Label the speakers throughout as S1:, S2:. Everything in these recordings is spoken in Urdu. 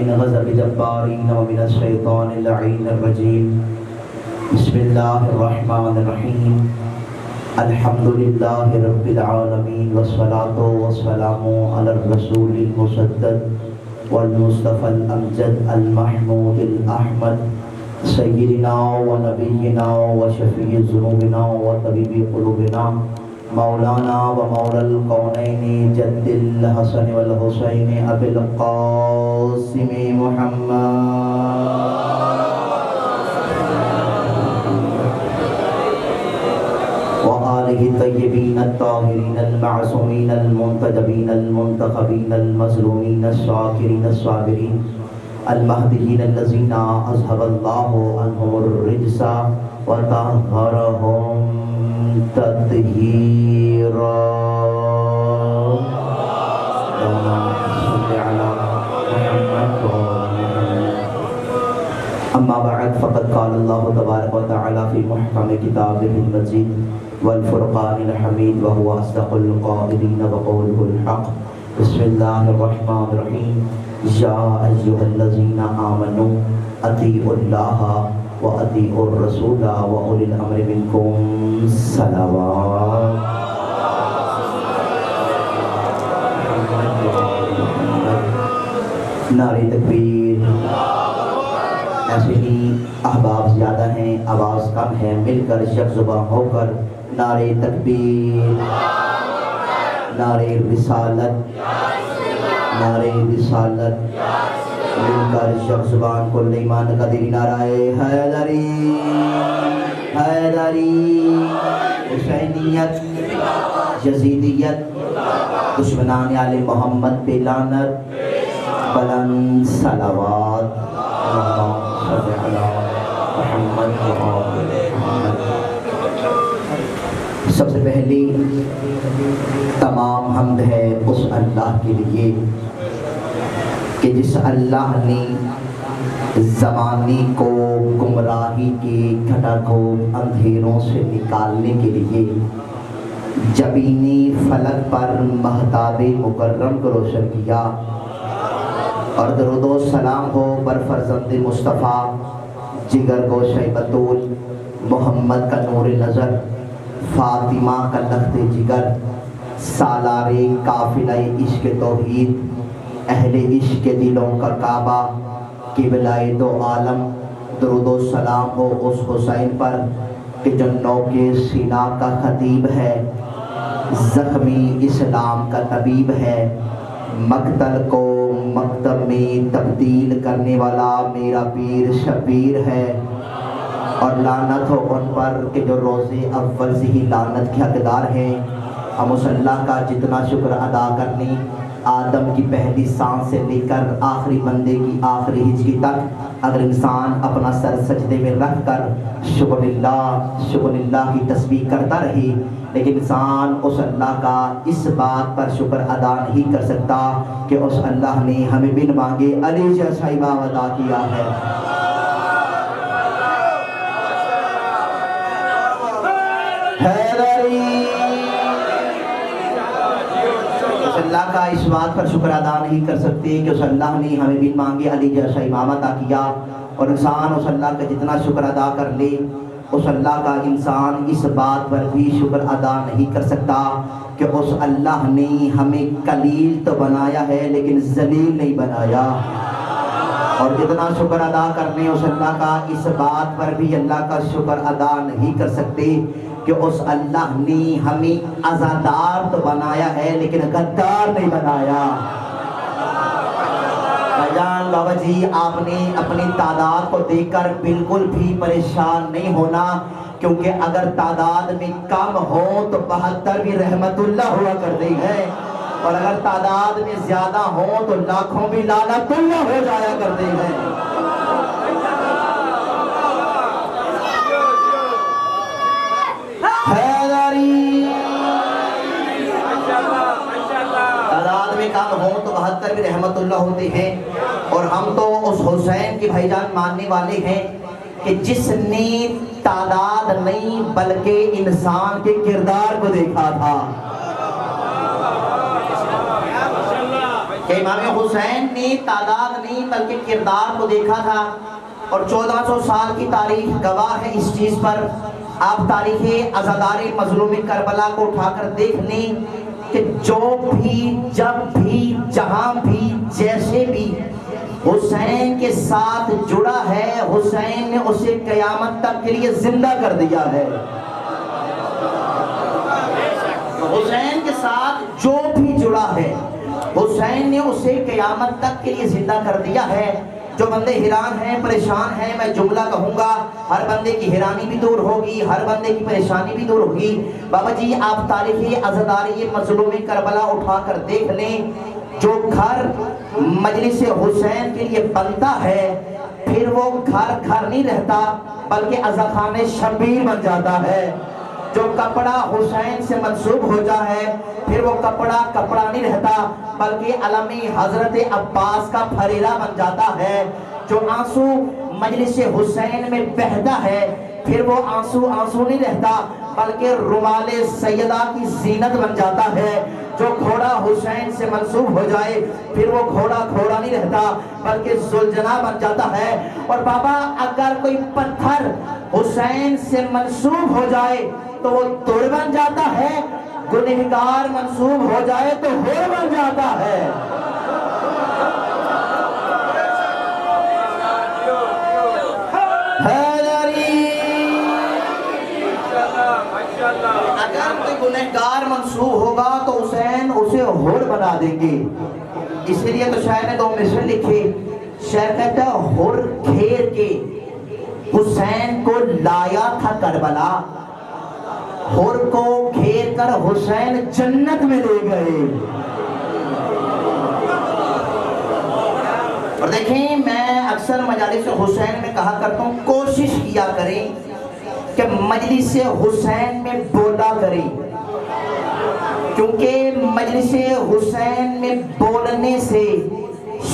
S1: من غضب جبارین ومن الشیطان اللعین الرجیم بسم اللہ الرحمن الرحیم الحمدللہ رب العالمین والصلاة والسلام علی الرسول المسدد والمصطفى الامجد المحمود الاحمد سیدنا و نبینا و شفیع ذنوبنا و طبیب قلوبنا مولانا و مولا القونین جد الحسن والحسین ابی القاسم محمد وآلہ الطیبین الطاہرین المعصومین المنتجبین المنتخبین المظلومین الشاکرین الصابرین المہدیین الذین اذھب اللہ عنہم الرجس وطہرہم تطہیرا اما بعد فقد قال اللہ تبارک و تعالی فی محکم کتابہ المجید والفرقان الحمید وهو اصدق القائلین وقوله الحق بسم اللہ الرحمن الرحیم یا ایھا الذین آمنوا اطیعوا اللہ وَأَطِیعُوا الرَّسُولَ وَأُولِي الْأَمْرِ مِنْکُمْ صلوات نعرہ تکبیر۔ ایسے ہی احباب زیادہ ہیں، آواز کم ہے، مل کر یک زبان ہو کر نعرہ تکبیر، نعرہ رسالت، نعرہ رسالت، مل کر یک زبان کو ایمان کا دلی نعرہ حیدری حیدری، حسینیت، یزیدیت، دشمنان آل محمد پہ لعنت، بلند صلوات اللہم صلی علی محمد و آل محمد۔ سب سے پہلی تمام حمد ہے اس اللہ کے لیے کہ جس اللہ نے زمانے کو گمراہی کی گھٹا کو اندھیروں سے نکالنے کے لیے جبینی فلک پر مہتاب مکرم کو روشن کیا، اور درود و سلام ہو بر فرزند مصطفیٰ جگر گوشہ بطول، محمد کا نور نظر، فاطمہ کا لخت جگر، سالار قافلہ عشق توحید، اہل عشق کے دلوں کا کعبہ، قبلہ دو عالم۔ درود و سلام ہو اس حسین پر کہ جو نو کے سینہ کا خطیب ہے، زخمی اسلام کا طبیب ہے، مقتل کو مکتب میں تبدیل کرنے والا میرا پیر شبیر ہے، اور لعنت ہو ان پر کہ جو روز اول سے ہی لعنت کے حقدار ہیں۔ ہم اس اللہ کا جتنا شکر ادا کرنے، آدم کی پہلی سانس سے لے کر آخری بندے کی آخری ہجری تک اگر انسان اپنا سر سجدے میں رکھ کر شکر اللہ کی تسبیح کرتا رہے، لیکن انسان اس اللہ کا اس بات پر شکر ادا نہیں کر سکتا کہ اس اللہ نے ہمیں بن مانگے علی جیسا امام عطا کیا ہے۔ اس اللہ کا اس بات پر شکر ادا نہیں کر سکتے کہ اس اللہ نے ہمیں بن مانگے علی جیسا امام عطا کیا، اور انسان اس اللہ کا جتنا شکر ادا کر لے، اس اللہ کا انسان اس بات پر بھی شکر ادا نہیں کر سکتا کہ اس اللہ نے ہمیں قلیل تو بنایا ہے لیکن ذلیل نہیں بنایا، اور جتنا شکر ادا کرنے اس اللہ کا اس بات پر بھی اللہ کا شکر ادا نہیں کر سکتے کہ اس اللہ نے ہمیں عزادار تو بنایا ہے لیکن غدار نہیں بنایا۔ جان بابا جی، آپ نے اپنی تعداد کو دیکھ کر بالکل بھی پریشان نہیں ہونا، کیونکہ اگر تعداد میں کم ہو تو 72 بھی رحمت اللہ ہوا کرتے ہیں، اور اگر تعداد میں زیادہ ہو تو لاکھوں بھی لعنت اللہ ہو جایا کرتے ہیں۔ تعداد میں کم ہو تو 72 بھی رحمت اللہ ہوتے ہیں، اور ہم تو اس حسین کی بھائی جان ماننے والے ہیں کہ جس نے تعداد نہیں بلکہ انسان کے کردار کو دیکھا تھا، کہ امام حسین نے تعداد نہیں بلکہ کردار کو دیکھا تھا، اور 1400 سال کی تاریخ گواہ ہے اس چیز پر۔ آپ تاریخ عزادار مظلوم کربلا کو اٹھا کر دیکھ لیں کہ جو بھی، جب بھی، جہاں بھی، جیسے بھی حسین کے ساتھ جڑا ہے، حسین نے اسے قیامت تک کے لیے زندہ کر دیا ہے۔ حسین کے ساتھ جو بھی جڑا ہے، حسین نے اسے قیامت تک کے لیے زندہ کر دیا ہے۔ جو بندے حیران ہیں، پریشان ہیں، میں جملہ کہوں گا، ہر بندے کی حیرانی بھی دور ہوگی، ہر بندے کی پریشانی بھی دور ہوگی۔ بابا جی آپ تاریخ عزادار مظلوم کربلا اٹھا کر دیکھ لیں، جو گھر مجلس حسین کے لیے بنتا ہے، پھر وہ گھر گھر نہیں رہتا بلکہ عزاخان شبیر بن جاتا ہے۔ جو کپڑا حسین سے منسوب ہو جائے، پھر وہ کپڑا کپڑا نہیں رہتا بلکہ علم حضرت عباس کا پھریرا بن جاتا ہے۔ جو آنسو مجلس حسین میں بہتا ہے، پھر وہ آنسو آنسو نہیں رہتا بلکہ رومال سیدہ کی زینت بن جاتا ہے۔ جو گھوڑا حسین سے منسوب ہو جائے، پھر وہ گھوڑا گھوڑا نہیں رہتا بلکہ زلجنا بن جاتا ہے۔ اور بابا اگر کوئی پتھر حسین سے منسوب ہو جائے تو وہ توڑ بن جاتا ہے، گنہگار منسوب ہو جائے تو ہور بن جاتا ہے۔ اگر کوئی گنہگار منسوب ہوگا تو حسین اسے ہور بنا دیں گے۔ اسی لیے تو شاعر نے 2 مصرع لکھے، شاعر کہتا ہے ہور گھیر کے حسین کو لایا تھا کربلا، ہور کو گھیر کر حسین جنت میں لے گئے۔ اور دیکھیں میں اکثر مجالس حسین میں کہا کرتا ہوں، کوشش کیا کریں کہ مجلس حسین میں بولا کریں، کیونکہ مجلس حسین میں بولنے سے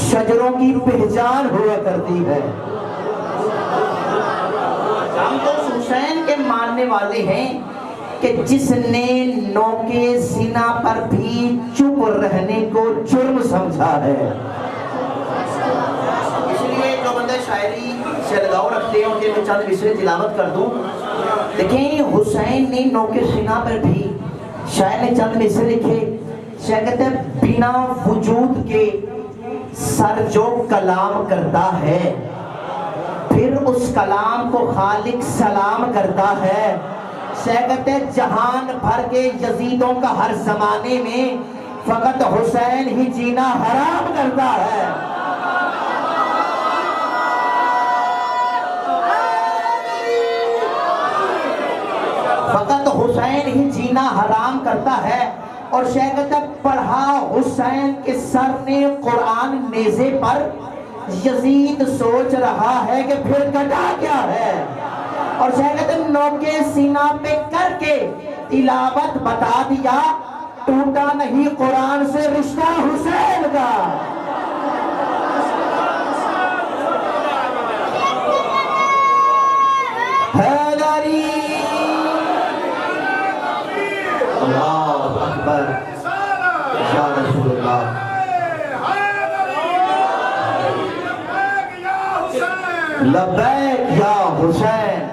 S1: شجروں کی پہچان ہوا کرتی ہے۔ ہم تو حسین کے ماننے والے ہیں کہ جس نے نوکے سینہ پر بھی چپ رہنے کو جرم سمجھا ہے۔ اس لیے جو بندے شاعری سے لگاؤ رکھتے ہیں ان کے میں چند مصرع تلاوت کر دوں۔ دیکھیں حسین نے نوکے سینہ پر بھی، شاعر نے چند مصرع لکھے، شاعر کہتے ہیں بنا وجود کے سر جو کلام کرتا ہے، پھر اس کلام کو خالق سلام کرتا ہے۔ شاعر کہتے ہیں جہان بھر کے یزیدوں کا ہر زمانے میں فقط حسین ہی جینا حرام کرتا ہے۔ فقط حسین ہی جینا حرام کرتا ہے۔ اور شاعر کہتا ہے پڑھا حسین کے سر نے قرآن نیزے پر، یزید سوچ رہا ہے کہ پھر کٹا کیا ہے۔ اور شاعر کہتے ہیں نوکے سینہ پہ کر کے تلاوت بتا دیا، ٹوٹا نہیں قرآن سے رشتہ حسین کا۔ حیدری اللہ اکبر یا رسول اللہ۔ لبیک یا حسین،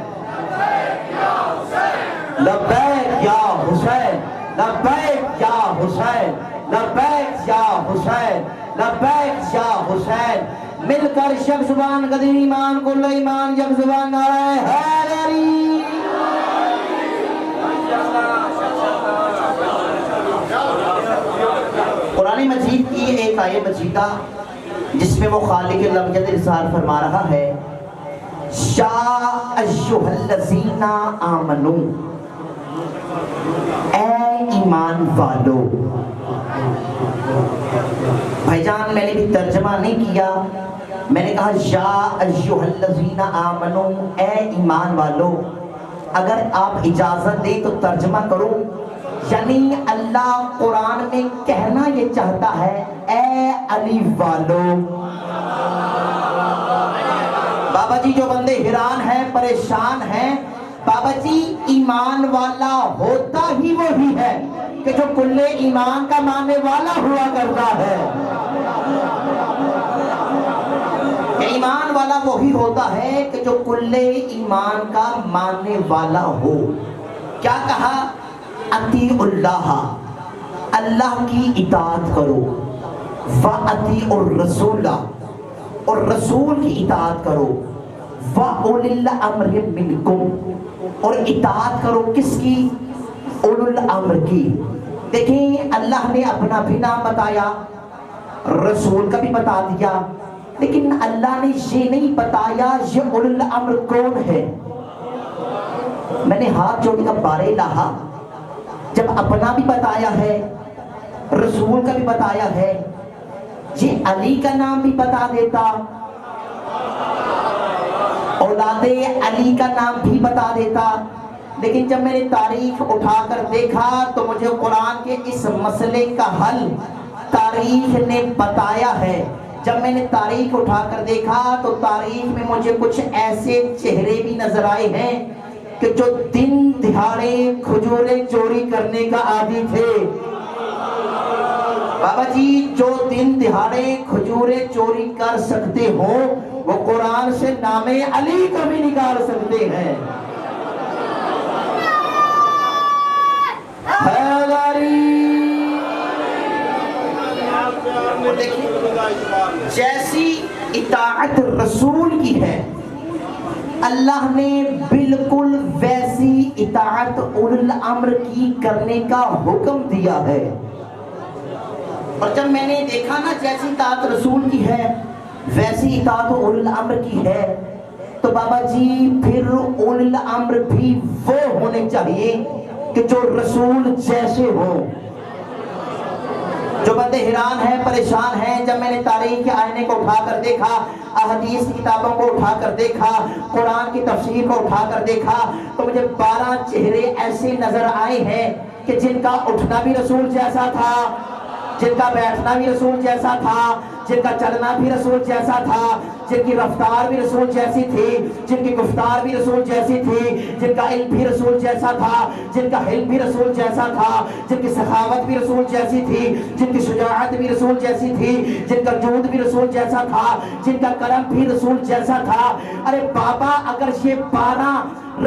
S1: لبیک یا حسین، لبیک یا حسین، لبیک یا حسین، لبیک یا حسین۔ مل کر شب زبان قدیم ایمان کل ایمان جب زبان نعرہ حیدری۔ قرآن مجید کی ایک آیت مجیدہ جس میں وہ خالق الامجد ارشاد فرما رہا ہے، یا ایھا الذین آمنوا، اے ایمان والو۔ بھائی جان میں نے بھی ترجمہ نہیں کیا، میں نے کہا یا ایھا الذین آمنوا، اے ایمان والو۔ اگر آپ اجازت دیں تو ترجمہ کروں، یعنی اللہ قرآن میں کہنا یہ چاہتا ہے اے علی والو۔ بابا جی جو بندے حیران ہیں، پریشان ہیں، بابا جی ایمان والا ہوتا ہی وہی ہے کہ جو کل ایمان کا ماننے والا ہوا کرتا ہے۔ والا وہی ہوتا ہے کہ جو کل ایمان کا ماننے والا ہو. کیا کہا؟ اطیعوا اللہ، اللہ کی اطاعت کرو، وَأَطِیعُوا الرَّسُولَ، اور رسول کی اطاعت کرو، وَأُولِي الْأَمْرِ مِنْکُمْ، اور اطاعت کرو کس کی؟ اولو الامر کی. دیکھیں اللہ نے اپنا بھی نام بتایا، رسول کا بھی بتا دیا، لیکن اللہ نے یہ نہیں بتایا یہ اولو الامر کون ہے. میں نے ہاتھ جوڑ کر بارے لاہا، جب اپنا بھی بتایا ہے، رسول کا بھی بتایا ہے، یہ علی کا نام بھی بتا دیتا، اولاد علی کا نام بھی بتا دیتا. لیکن جب میں نے تاریخ اٹھا کر دیکھا تو مجھے قرآن کے اس مسئلے کا حل تاریخ نے بتایا ہے. جب میں نے تاریخ اٹھا کر دیکھا تو تاریخ میں مجھے کچھ ایسے چہرے بھی نظر آئے ہیں کہ جو دن دہاڑے کھجوریں چوری کرنے کا عادی تھے. بابا جی جو دن دہاڑے کھجوریں چوری کر سکتے ہوں وہ قرآن سے نام علی کو بھی نکال سکتے ہیں. جیسی اطاعت رسول کی ہے اللہ نے بالکل ویسی اطاعت اولو الامر کی کرنے کا حکم دیا ہے. اور جب میں نے دیکھا نا جیسی اطاعت رسول کی ہے ویسی اطاعت اولو الامر کی ہے تو بابا جی پھر اولو الامر بھی وہ ہونے چاہیے کہ جو رسول جیسے ہوں. جو بندے حیران ہیں پریشان ہیں، جب میں نے تاریخ کے آئینے کو اٹھا کر دیکھا، احادیث کی کتابوں کو اٹھا کر دیکھا، قرآن کی تفسیر کو اٹھا کر دیکھا تو مجھے 12 چہرے ایسے نظر آئے ہیں کہ جن کا اٹھنا بھی رسول جیسا تھا، جن کا بیٹھنا بھی رسول جیسا تھا، جن کا چلنا بھی رسول جیسا تھا، جن کی رفتار بھی رسول جیسی تھی، جن کی گفتار بھی رسول جیسی تھی، جن کا علم بھی رسول جیسا تھا، جن کا حلم بھی رسول جیسا تھا، جن کی سخاوت بھی رسول جیسی تھی، جن کی شجاعت بھی رسول جیسی تھی، جن کا جود بھی رسول جیسا تھا، جن کا کرم بھی رسول جیسا تھا. ارے بابا اگر یہ 12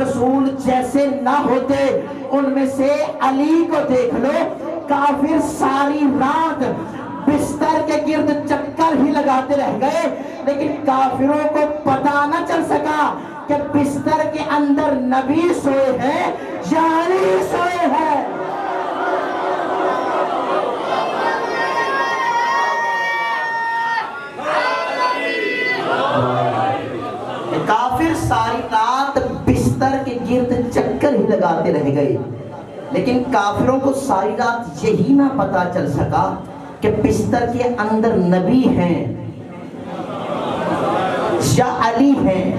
S1: رسول جیسے نہ ہوتے، ان میں سے علی کو دیکھ لو، کافر ساری رات بستر کے گرد چکر ہی لگاتے رہ گئے لیکن کافروں کو پتہ نہ چل سکا کہ بستر کے اندر نبی سوئے ہیں یا علی سوئے ہیں. کافر ساری رات بستر کے گرد چکر ہی لگاتے رہ گئے لیکن کافروں کو ساری رات یہی نہ پتا چل سکا کہ بستر کے اندر نبی ہیں یا علی ہیں.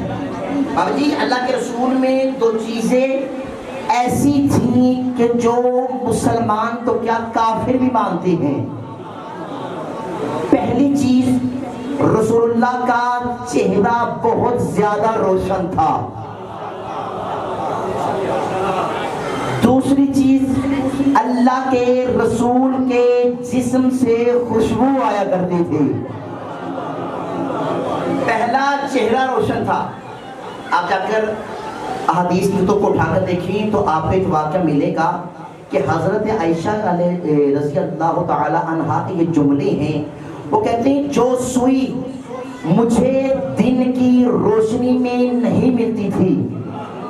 S1: بابا جی اللہ کے رسول میں 2 چیزیں ایسی تھیں کہ جو مسلمان تو کیا کافر بھی مانتے ہیں. پہلی چیز رسول اللہ کا چہرہ بہت زیادہ روشن تھا. دوسری چیز اللہ کے رسول کے جسم سے خوشبو آیا کرتی تھی. پہلا چہرہ روشن تھا. آپ جا کر احادیث کی کتب کو اٹھا کر دیکھیں تو آپ کو ایک واقعہ ملے گا کہ حضرت عائشہ رضی اللہ تعالی عنہا کے یہ جملے ہیں. وہ کہتے ہیں جو سوئی مجھے دن کی روشنی میں نہیں ملتی تھی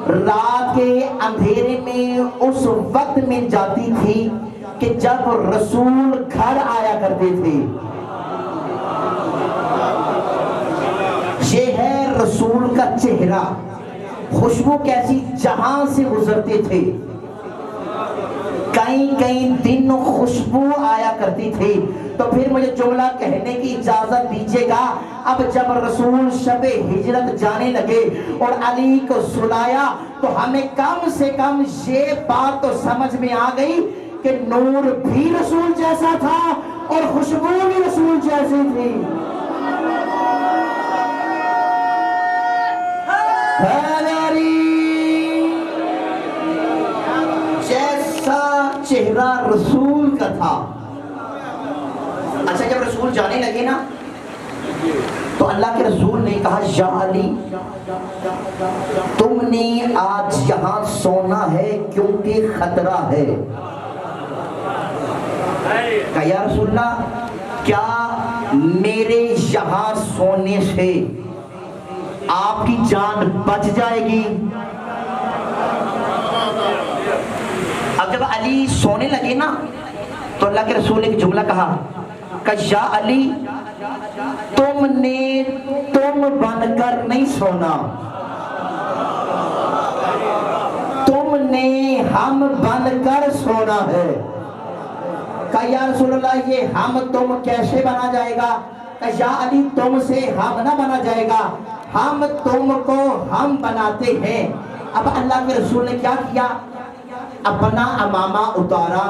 S1: رات کے اندھیرے میں اس وقت میں جاتی تھی کہ جب رسول گھر آیا کرتے تھے. یہ ہے رسول کا چہرہ. خوشبو کیسی جہاں سے گزرتے تھے کئی دن خوشبو آیا کرتی تھی. تو پھر مجھے جملہ کہنے کی اجازت دیجیے گا. اب جب رسول شب ہجرت جانے لگے اور علی کو سلایا تو ہمیں کم سے کم یہ بات تو سمجھ میں آ گئی کہ نور بھی رسول جیسا تھا اور خوشبو بھی رسول جیسی تھی. جیسا چہرہ رسول کا تھا. اچھا جب رسول جانے لگے نا تو اللہ کے رسول نے کہا یا علی تم نے آج یہاں سونا ہے کیونکہ خطرہ ہے. کہا یا رسول اللہ کیا میرے یہاں سونے سے آپ کی جان بچ جائے گی؟ اب جب علی سونے لگے نا تو اللہ کے رسول نے ایک جملہ کہا کہ یا علی تم نے تم بن کر نہیں سونا، تم نے ہم بن کر سونا ہے. کہا یا رسول اللہ یہ ہم تم کیسے بنا جائے گا؟ کہا یا علی تم سے ہم نہ بنا جائے گا، ہم تم کو ہم بناتے ہیں. اب اللہ کے رسول نے کیا کیا؟ اپنا امامہ اتارا،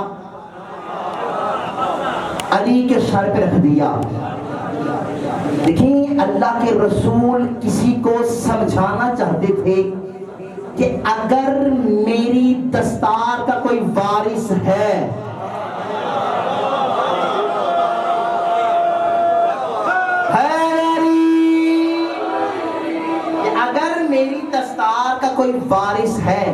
S1: علی کے سر پہ رکھ دیا. دیکھیں اللہ کے رسول کسی کو سمجھانا چاہتے تھے کہ اگر میری دستار کا کوئی وارث ہے، اگر میری دستار کا کوئی وارث ہے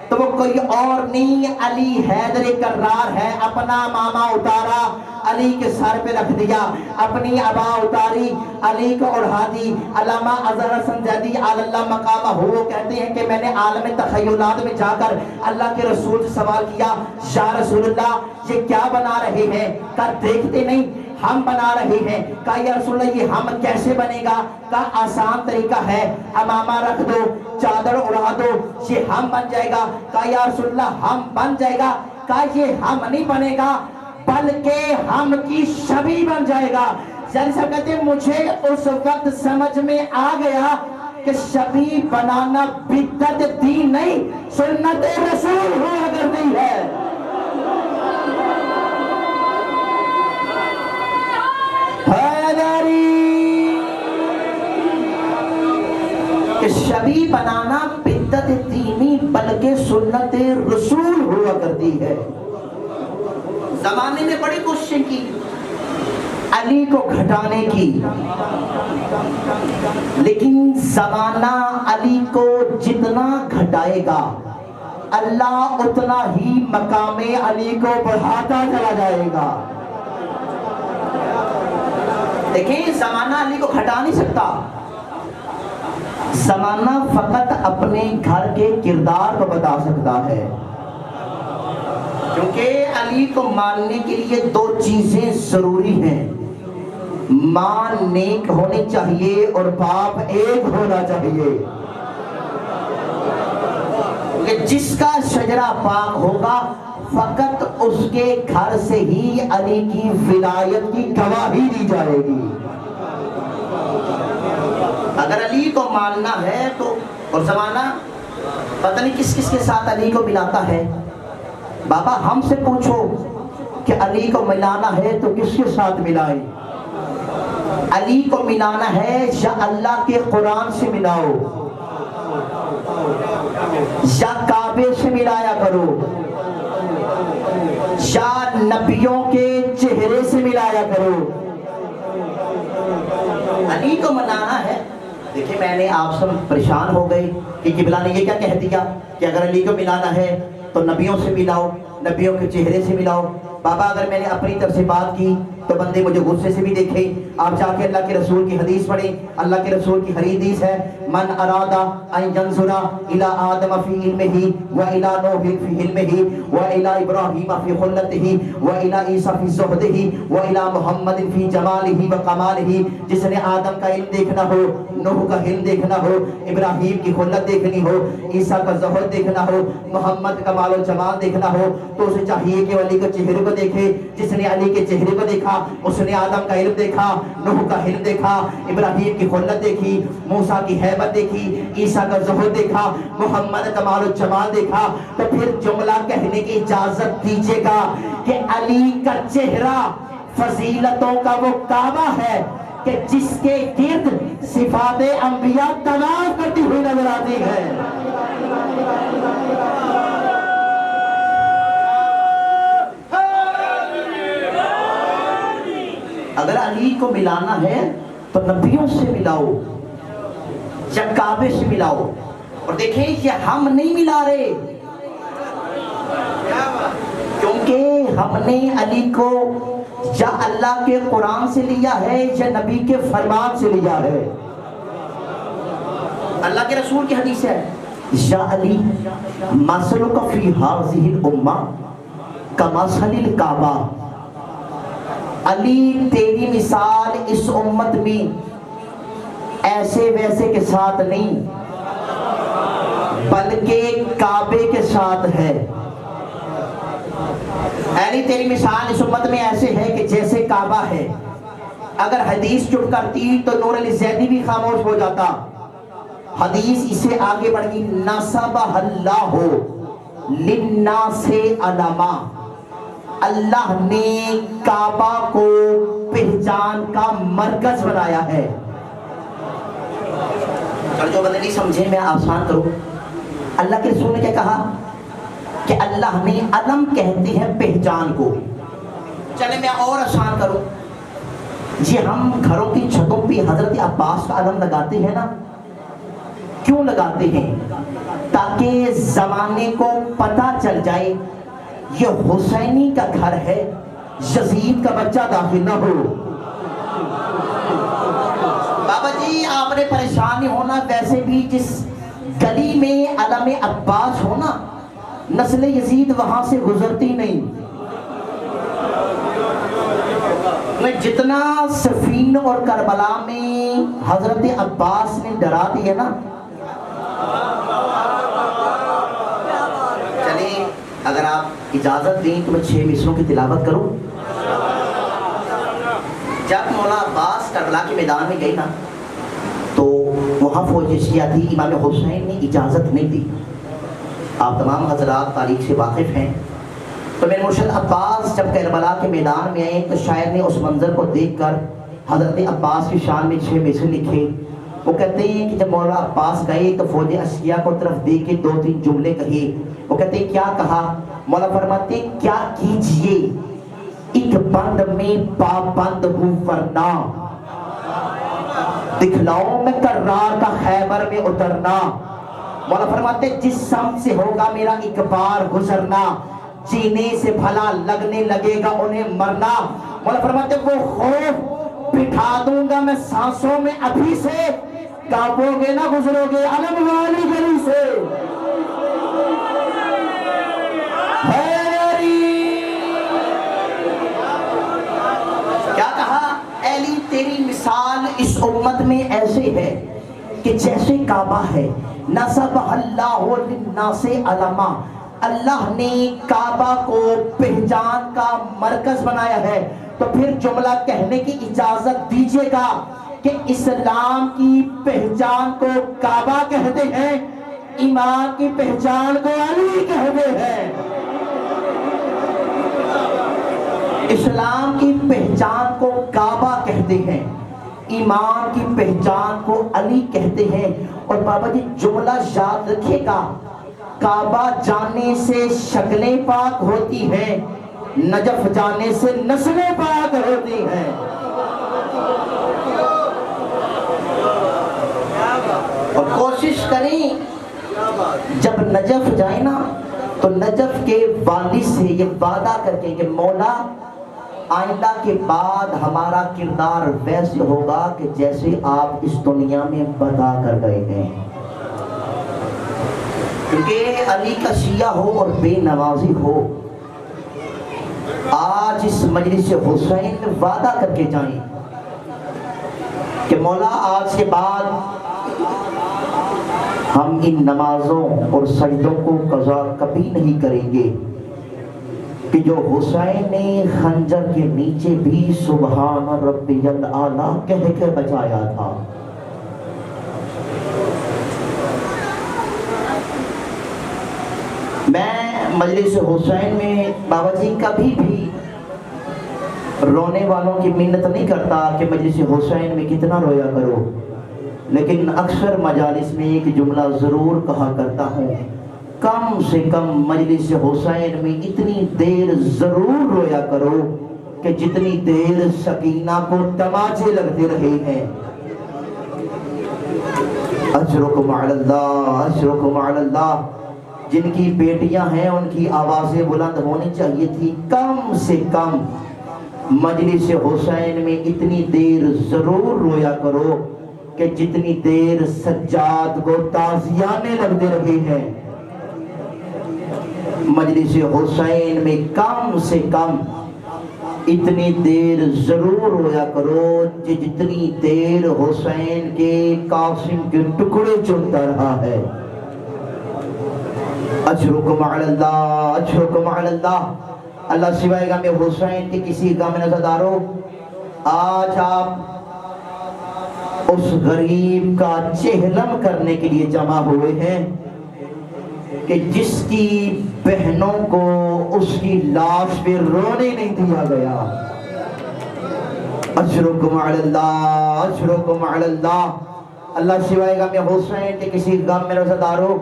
S1: تو وہ کوئی اور نہیں علی حیدر کرار ہے. اپنا ماما اتارا، علی کے سر پہ رکھ دیا، اپنی ابا اتاری، علی کو اڑھا دی. علامہ اظہر حسن زیدی علی اللہ مقامہ وہ کہتے ہیں کہ میں نے عالم تخیلات میں جا کر اللہ کے رسول سے سوال کیا یا رسول اللہ یہ کیا بنا رہے ہیں؟ کہا دیکھتے نہیں ہم بنا رہے ہیں. کہا یا رسول اللہ یہ ہم کیسے بنے گا؟ کہا آسان طریقہ ہے، امامہ رکھ دو، چادر اڑا دو، یہ ہم بن جائے گا. کہا یا رسول اللہ ہم بن جائے گا. کہا یہ ہم نہیں بنے گا بلکہ ہم کی شبیہ بن جائے گا. یعنی صاحب کہتے ہیں مجھے اس وقت سمجھ میں آ گیا کہ شبیہ بنانا بدعت دین نہیں سنت رسول ہوا کرتی ہے. کہ شبیہ بنانا بدعت دینی بلکہ سنت رسول ہوا کرتی ہے. زمانے نے بڑی کوشش کی علی کو گھٹانے کی، لیکن زمانہ علی کو جتنا گھٹائے گا اللہ اتنا ہی مقام علی کو بڑھاتا چلا جائے گا. دیکھیں زمانہ علی کو گھٹا نہیں سکتا، زمانہ فقط اپنے گھر کے کردار کو بتا سکتا ہے. کیونکہ علی کو ماننے کے لیے دو چیزیں ضروری ہیں، ماں نیک ہونی چاہیے اور باپ ایک ہونا چاہیے. کہ جس کا شجرہ پاک ہوگا فقط اس کے گھر سے ہی علی کی ولایت کی گواہی دی جائے گی. اگر علی کو ماننا ہے تو، اور زمانہ پتہ نہیں کس کس کے ساتھ علی کو ملاتا ہے. بابا ہم سے پوچھو کہ علی کو ملانا ہے تو کس کے ساتھ ملائے؟ علی کو ملانا ہے یا اللہ کے قرآن سے ملاؤ، یا کعبے سے ملایا کرو، یا نبیوں کے چہرے سے ملایا کرو. علی کو منانا ہے. دیکھیں میں نے آپ سب پریشان ہو گئے کہ قبلہ نے یہ کیا کہہ دیا کہ اگر علی کو ملانا ہے تو نبیوں سے ملاؤ، نبیوں کے چہرے سے ملاؤ. بابا اگر میں نے اپنی طرف سے بات کی تو بندے مجھے غصے سے بھی دیکھیں. آپ جا کے اللہ کے رسول کی حدیث پڑھیں. اللہ کے رسول کی حدیث ہے من ارادہ ان ینظر الی آدم فی علمہ و الی نوح فی علمہ و الی ابراہیم فی خلتہ و الی عیسی فی زہدہ و الی محمد فی جمالہ و کمالہ. جس نے آدم کا علم دیکھنا ہو، نوح کا علم دیکھنا ہو، ابراہیم کی خلت دیکھنی ہو، عیسیٰ کا زہد دیکھنا ہو، محمد کا کمال و جمال دیکھنا ہو، تو اسے چاہیے کہ علی کے چہرے کو دیکھے. جس نے علی کے چہرے کو دیکھا اس نے آدم کا علم دیکھا، نوح کا علم دیکھا، ابراہیم کی خلت دیکھی، موسیٰ کی ہیبت دیکھی، عیسیٰ کا زہد دیکھا، محمد کا کمال و جمال دیکھا. تو پھر جملہ کہنے کی اجازت دیجیے گا کہ علی کا چہرہ فضیلتوں کا وہ کعبہ ہے کہ جس کے گرد صفات انبیاء طواف کرتی ہوئی نظر آتی ہے. اگر علی کو ملانا ہے تو نبیوں سے ملاؤ، یا کعبے سے ملاؤ. اور دیکھیں یہ ہم نہیں ملا رہے، کیونکہ ہم نے علی کو یا اللہ کے قرآن سے لیا ہے یا نبی کے فرمان سے لیا ہے. اللہ کے رسول کی حدیث ہے، یا علی مثلک فی ہذہ الامہ کمثل الکعبہ. علی تیری مثال اس امت میں ایسے ویسے کے ساتھ نہیں بلکہ کعبے کے ساتھ ہے. علی تیری مثال اس امت میں ایسے ہے کہ جیسے کعبہ ہے. اگر حدیث چپ کرتی تو نور علی زیدی بھی خاموش ہو جاتا. حدیث اسے آگے بڑھ گئی، نصبہ اللہ للناس علما. اللہ نے کعبہ کو پہچان کا مرکز بنایا ہے. اور جو بندے نہیں سمجھے میں آسان کروں، اللہ کے رسول نے کیا کہا کہ اللہ نے علم کہتے ہیں پہچان کو. چلے میں اور آسان کروں، جی ہم گھروں کی چھتوں پہ حضرت عباس کا علم لگاتے ہیں نا، کیوں لگاتے ہیں؟ تاکہ زمانے کو پتہ چل جائے یہ حسینی کا گھر ہے، یزید کا بچہ داخل نہ ہو. بابا جی آپ نے پریشان نہیں ہونا، ویسے بھی جس گلی میں علم عباس ہونا نسل یزید وہاں سے گزرتی نہیں. جتنا صفین اور کربلا میں حضرت عباس نے ڈرا دی ہے نا، چلیے اگر آپ اجازت دیں تو میں 6 مصروں کی تلاوت کروں. جب مولا عباس کربلا کے میدان میں گئی نا تو وہاں فوج شیعہ تھی، امام حسین نے اجازت نہیں دی. آپ تمام حضرات تاریخ سے واقف ہیں. تو میرے مرشد عباس جب کربلا کے میدان میں آئے تو شاعر نے اس منظر کو دیکھ کر حضرت عباس کی شان میں 6 مصر لکھے. وہ کہتے ہیں کہ جب مولا عباس گئے تو فوج اشیاء کو طرف دیکھ کے 2-3 جملے کہے. وہ کہتے ہیں کیا کہا؟ مولا فرماتے ہیں کیا کیجئے ایک بند میں پابند ہوں ورنہ، دکھلاؤں میں کرار کا خیبر میں اترنا. مولا فرماتے جس سمت سے ہوگا میرا ایک بار گزرنا، جینے سے بھلا لگنے لگے گا انہیں مرنا. مولا فرماتے وہ خوف بٹھا دوں گا میں سانسوں میں ابھی سے، کعبو گے نہ گزرو گے علم والی گلی سے. کیا کہا؟ علی تیری مثال اس امت میں ایسے ہے کہ جیسے کعبہ ہے. نصب اللہ للناس علما. اللہ نے کعبہ کو پہچان کا مرکز بنایا ہے. تو پھر جملہ کہنے کی اجازت دیجیے گا کہ اسلام کی پہچان کو کعبہ کہتے ہیں، ایمان کی پہچان کو علی کہتے ہیں. اسلام کی پہچان کو کعبہ کہتے ہیں، ایمان کی پہچان کو علی کہتے ہیں. اور بابا جی جملہ یاد رکھے گا، کعبہ جانے سے شکلیں پاک ہوتی ہیں، نجف جانے سے نسلیں پاک ہوتی ہیں. اور کوشش کریں جب نجف جائیں نا تو نجف کے والد سے یہ وعدہ کر کے کہ مولا آئندہ کے بعد ہمارا کردار ویسے ہوگا کہ جیسے آپ اس دنیا میں بتا کر گئے ہیں. کیونکہ علی کا شیعہ ہو اور بے نمازی ہو، آج اس مجلس حسین میں وعدہ کر کے جائیں کہ مولا آج کے بعد ہم ان نمازوں اور سجدوں کو قضا کبھی نہیں کریں گے کہ جو حسین نے خنجر کے نیچے بھی سبحان ربی الاعلیٰ کہہ کے بچایا تھا. میں مجلس حسین میں بابا جی کبھی بھی رونے والوں کی منت نہیں کرتا کہ مجلس حسین میں کتنا رویا کرو، لیکن اکثر مجالس میں ایک جملہ ضرور کہا کرتا ہوں، کم سے کم مجلس حسین میں اتنی دیر ضرور رویا کرو کہ جتنی دیر سکینہ کو تماچے لگتے رہے ہیں. اجرکم علی اللہ، اجرکم علی اللہ۔ جن کی بیٹیاں ہیں ان کی آوازیں بلند ہونی چاہیے تھی۔ کم سے کم مجلس حسین میں اتنی دیر ضرور رویا کرو کہ جتنی دیر سجاد کو تازیانے لگتے رہے ہیں۔ مجلس حسین میں کم سے کم اتنی دیر ضرور رویا کرو کہ جتنی دیر حسین کے قاسم کے ٹکڑے چنتا رہا ہے۔ اجرکم علی اللہ، اجرکم علی اللہ۔ اللہ سوائے غم حسین کے کسی غم نظر دارو، آج آپ اس غریب کا چہلم کرنے کے لیے جمع ہوئے ہیں کہ جس کی بہنوں کو اس کی لاش پہ رونے نہیں دیا گیا۔ اجرکم علی اللہ، اجرکم علی اللہ۔ اللہ سوائے غم حسین کے کسی غم میں نظر دارو،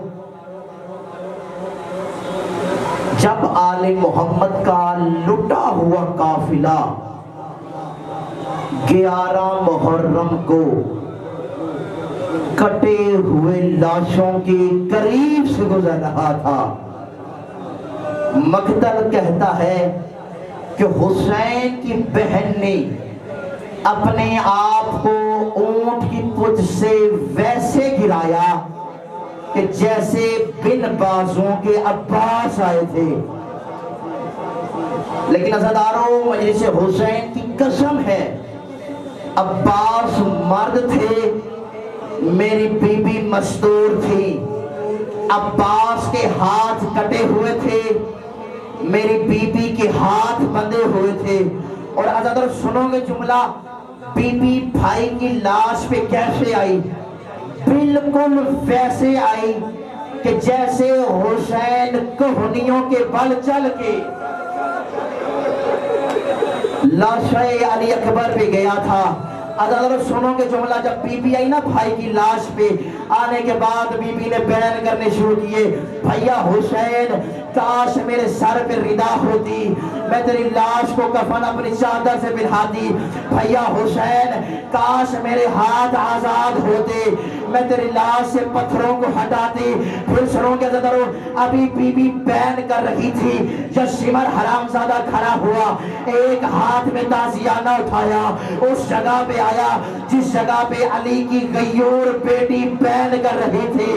S1: جب آل محمد کا لٹا ہوا قافلہ 11 محرم کو کٹے ہوئے لاشوں کے قریب سے گزر رہا تھا، مقتل کہتا ہے کہ حسین کی بہن نے اپنے آپ کو اونٹ کی پچھ سے ویسے گرایا کہ جیسے بن بازوں کے عباس آئے تھے۔ لیکن عزاداروں، مجلس حسین کی قسم ہے، عباس مرد تھے، میری بی بی مستور تھی، عباس کے ہاتھ کٹے ہوئے تھے، میری بی بی کے ہاتھ بندھے ہوئے تھے۔ اور عزادار سنو گے جملہ، بی بی بھائی کی لاش پہ کیسے آئی؟ بالکل ویسے آئی کہ جیسے حسین کہنیوں کے بل چل کے لاشِ علی اکبر پہ گیا تھا۔ اگر سنو کہ جملہ، جب بی بی آئی نا بھائی کی لاش پہ، آنے کے بعد بی بی نے بیان کرنے شروع کیے، بھیا حسین کاش میرے سر پہ ردا ہوتی، میں تیری لاش کو کفن اپنی چادر سے بنھاتی۔ بھیا حسین کاش میرے ہاتھ آزاد ہوتے، میں تیری لاش سے پتھروں کو ہٹاتی۔ پھر سنو کہ ذرا ابھی بی بی بیان کر رہی تھی، جب شمر حرامزادہ کھڑا ہوا، ایک ہاتھ میں تازیانہ اٹھایا، اس جگہ پہ آیا جس جگہ پہ علی کی غیور بیٹی بیان کر رہی تھی۔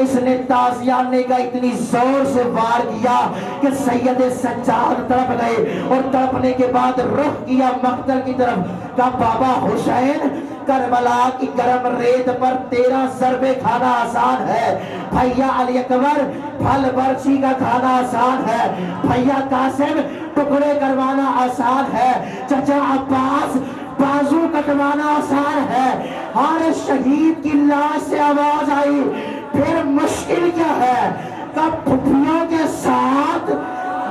S1: اس نے تازیانے کا اتنی زور سے وار کیا کہ سید سجاد تڑپ گئے، اور تڑپنے کے بعد رخ کیا مقتل کی طرف، کہا بابا حسین، کربلا کی گرم ریت پر تیرا ضربے کھانا آسان ہے، بھیا علی اکبر پھل برچی کا کھانا آسان ہے، بھیا قاسم ٹکڑے کروانا آسان ہے، چچا عباس بازو کٹوانا آسان ہے۔ ہر شہید کی لاش سے آواز آئی، پھر مشکل کیا ہے؟ کب پھپھیوں کے ساتھ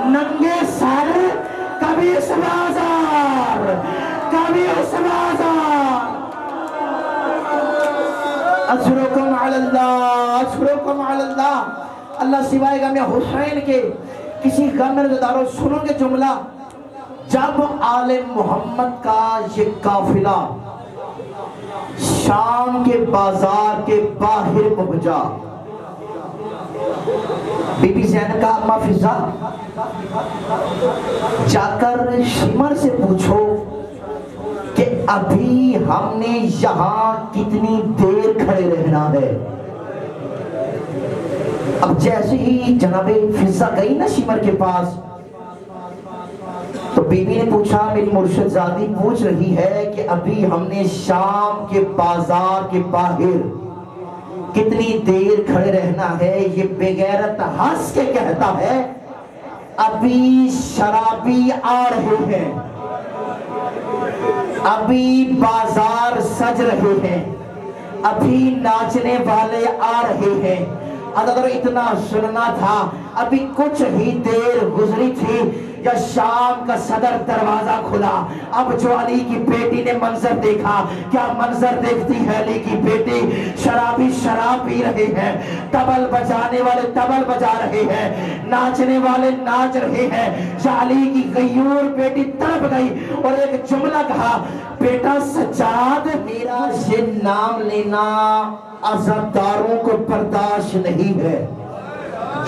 S1: ننگے سر، کبھی اس بازار، کبھی اس بازار۔ اجرکم علی اللہ، اجرکم علی اللہ۔ اللہ سوائے غم حسین کے کسی غم میں دارو، سنو گے جملہ، جب آل محمد کا یہ قافلہ شام کے بازار کے باہر پہنچا، بی بی زینب کا اما فضا، جا کر شمر سے پوچھو کہ ابھی ہم نے یہاں کتنی دیر کھڑے رہنا ہے۔ اب جیسے ہی جناب فضا گئی نا شمر کے پاس، تو بی بی نے پوچھا، میری مرشد زادی پوچھ رہی ہے کہ ابھی ہم نے شام کے بازار کے باہر کتنی دیر کھڑے رہنا ہے؟ یہ بغیرت ہنس کے کہتا ہے، ابھی شرابی آ رہے ہیں، ابھی بازار سج رہے ہیں، ابھی ناچنے والے آ رہے ہیں۔ اگر اتنا سننا تھا، ابھی کچھ ہی دیر گزری تھی یا شام کا صدر دروازہ کھلا۔ اب جو علی کی بیٹی نے منظر دیکھا، کیا منظر دیکھتی ہے علی کی بیٹی؟ شرابی شراب پی رہے ہیں، طبل بجانے والے طبل بجا رہے ہیں، ناچنے والے ناچ رہے ہیں۔ علی کی غیور بیٹی تڑپ گئی اور ایک جملہ کہا، بیٹا سجاد، میرا یہ نام لینا عزاداروں کو برداشت نہیں ہے۔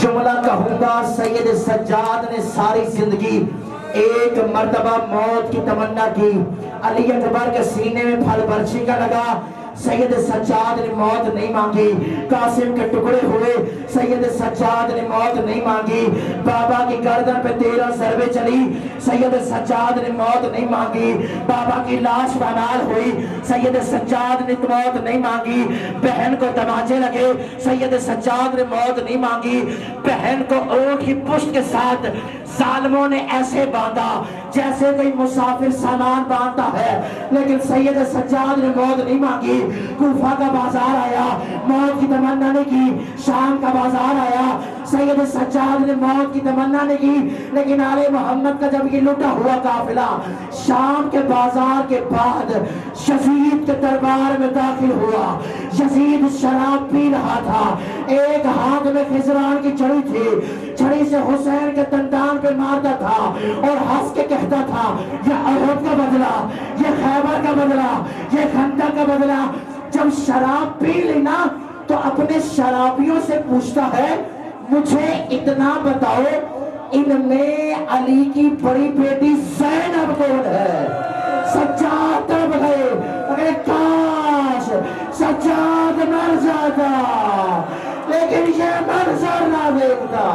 S1: جملہ کہوں گا، سید سجاد نے ساری زندگی ایک مرتبہ موت کی تمنا کی، علی اکبر کے سینے میں پھل برچھی کا لگا، سید سجاد نے موت نہیں مانگی، قاسم کے ٹکڑے ہوئے، سید سجاد نے موت نہیں مانگی، بابا کی گردن پہ 13 ضربیں چلی، سید سجاد نے موت نہیں مانگی، بابا کی لاش پامال ہوئی، سید سجاد نے موت نہیں مانگی، بہن کو تماچے لگے، سید سجاد نے موت نہیں مانگی، بہن کو اونٹ کی پشت کے ساتھ ظالموں نے ایسے باندھا جیسے کوئی مسافر سامان باندھتا ہے، لیکن سید سجاد نے موت نہیں مانگی۔ کوفہ کا بازار آیا، موت کی تمنا نہیں کی، شام کا بازار آیا، سید سجاد نے موت کی تمنا نہیں کی، لیکن آل محمد کا جب یہ لٹا ہوا قافلہ شام کے بازار کے بعد یزید کے دربار میں داخل ہوا، یزید شراب پی رہا تھا، ایک ہاتھ میں خضران کی چھڑی تھی، چھڑی سے حسین کے دندان پہ مارتا تھا اور ہنس کے کہتا تھا، یہ احد کا بدلہ، یہ خیبر کا بدلہ، یہ خندق کا بدلہ۔ جب شراب پی لینا تو اپنے شرابیوں سے پوچھتا ہے، مجھے اتنا بتاؤ ان میں علی کی بڑی بیٹی زینب کون ہے؟ سجاد تڑپ گئے، اگر کاش سجاد مر جاتا، لیکن یہ منظر نہ دیکھتا۔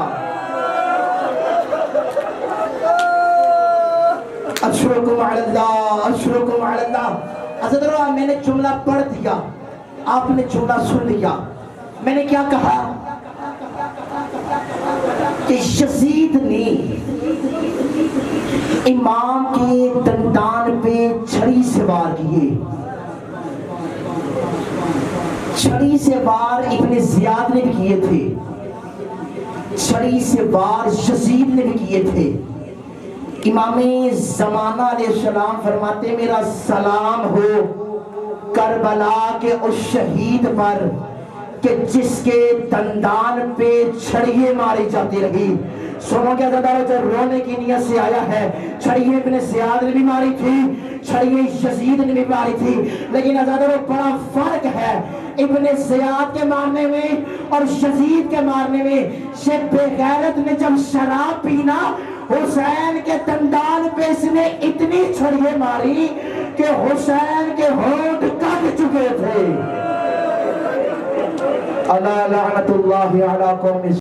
S1: اشرکم علی اللہ، اشرکم علی اللہ۔ حضرت میں نے جملہ پڑھ دیا، آپ نے جملہ سن لیا۔ میں نے کیا کہا کہ یزید نے امام کے دندان پہ چھڑی سے وار کیے، چھڑی سے وار ابن زیاد نے بھی کیے تھے، چھڑی سے وار یزید نے بھی کیے تھے۔ امام زمانہ علیہ السلام فرماتے، میرا سلام ہو کربلا کے اس شہید پر کہ جس کے دندان پہ چھڑیے ماری جاتی رہی۔ سنو کیا زیادہ جو رونے کی نیت سے آیا ہے، چھڑیے ابن زیاد نے بھی ماری تھی، چھڑیے یزید نے بھی ماری تھی، لیکن ازادہ بڑا فرق ہے ابن زیاد کے مارنے میں اور یزید کے مارنے میں۔ یہ بے غیرت نے جب شراب پینا، حسین کے دندان پہ اس نے اتنی چھڑیے ماری کہ حسین کے ہونٹ کٹ چکے تھے۔ اللہ لعنت اللہ علی قوم